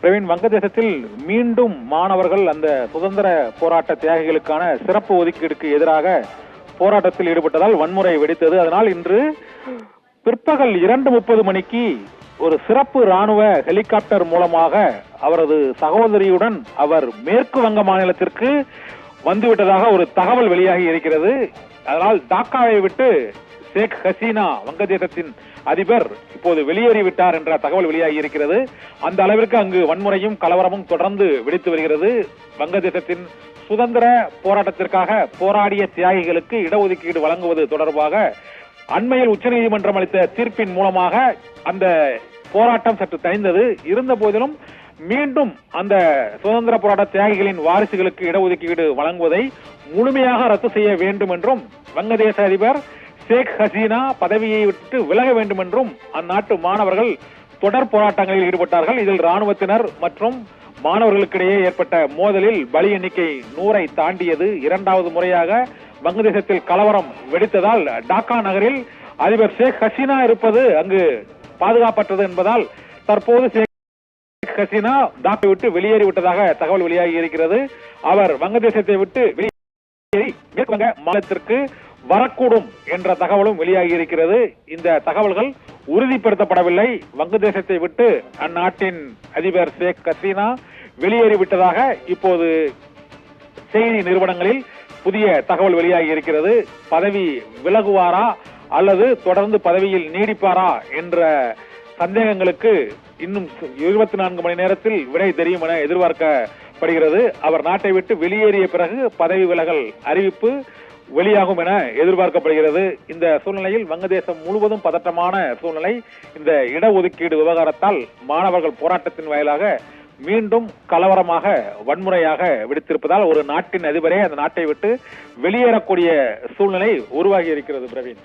பிரவீன், வங்கதேசத்தில் மீண்டும் மாணவர்கள் அந்த சுதந்திர போராட்ட தியாகிகளுக்கான சிறப்பு ஒதுக்கீடுக்கு எதிராக போராட்டத்தில் ஈடுபட்டதால் வன்முறை வெடித்தது. அதனால் இன்று பிற்பகல் 2:30 மணிக்கு ஒரு சிறப்பு ராணுவ ஹெலிகாப்டர் மூலமாக அவரது சகோதரியுடன் அவர் மேற்கு வங்க மாநிலத்திற்கு வந்துவிட்டதாக ஒரு தகவல் வெளியாகி இருக்கிறது. அதனால் டாக்காவை விட்டு ஷேக் ஹசீனா, வங்கதேசத்தின் அதிபர், இப்போது வெளியேறிவிட்டார் என்ற தகவல் வெளியாகி இருக்கிறது. அந்த அளவிற்கு அங்கு வன்முறையும் கலவரமும் தொடர்ந்து வெடித்து வருகிறது. வங்கதேசத்தின் சுதந்திர போராட்டத்திற்காக போராடிய தியாகிகளுக்கு இடஒதுக்கீடு வழங்குவது தொடர்பாக அண்மையில் உச்சநீதிமன்றம் அளித்த தீர்ப்பின் மூலமாக அந்த போராட்டம் சற்று தணிந்தது. இருந்த போதிலும் மீண்டும் அந்த சுதந்திர போராட்ட தியாகிகளின் வாரிசுகளுக்கு இடஒதுக்கீடு வழங்குவதை முழுமையாக ரத்து செய்ய வேண்டும் என்றும், வங்கதேச அதிபர் ஷேக் ஹசீனா பதவியை விட்டு விலக வேண்டும் என்றும் அந்நாட்டு மாணவர்கள் தொடர் போராட்டங்களில் ஈடுபட்டார்கள். இதில் ராணுவத்தினர் மற்றும் மாணவர்களுக்கிடையே ஏற்பட்ட மோதலில் பலி எண்ணிக்கை 100ஐ தாண்டியது. இரண்டாவது முறையாக வங்கதேசத்தில் கலவரம் வெடித்ததால் டாக்கா நகரில் அதிபர் ஷேக் ஹசீனா இருப்பது அங்கு பாதுகாப்பற்றது என்பதால் தற்போது ஷேக் ஹசீனா டாக்கா விட்டு வெளியேறிவிட்டதாக தகவல் வெளியாகி இருக்கிறது. அவர் வங்கதேசத்தை விட்டு வெளியேறி மேற்கு வங்க மாநிலத்திற்கு வரக்கூடும் என்ற தகவலும் வெளியாகி இருக்கிறது. இந்த தகவல்கள் உறுதிப்படுத்தப்படவில்லை. வங்கதேசத்தை விட்டு அந்நாட்டின் அதிபர் ஷேக் ஹசீனா வெளியேறிவிட்டதாக இப்போது செய்தி நிறுவனங்களில் புதிய தகவல் வெளியாகி இருக்கிறது. பதவி விலகுவாரா அல்லது தொடர்ந்து பதவியில் நீடிப்பாரா என்ற சந்தேகங்களுக்கு இன்னும் 24 மணி நேரத்தில் விடை தெரியும் என எதிர்பார்க்கப்படுகிறது. அவர் நாட்டை விட்டு வெளியேறிய பிறகு பதவி விலகல் அறிவிப்பு வெளியாகும் என எதிர்பார்க்கப்படுகிறது. இந்த சூழ்நிலையில் வங்கதேசம் முழுவதும் பதட்டமான சூழ்நிலை. இந்த இடஒதுக்கீடு விவகாரத்தால் மாணவர்கள் போராட்டத்தின் வாயிலாக மீண்டும் கலவரமாக, வன்முறையாக வெடித்திருப்பதால் ஒரு நாட்டின் அதிபரே அந்த நாட்டை விட்டு வெளியேறக்கூடிய சூழ்நிலை உருவாகி இருக்கிறது. பிரவீன்.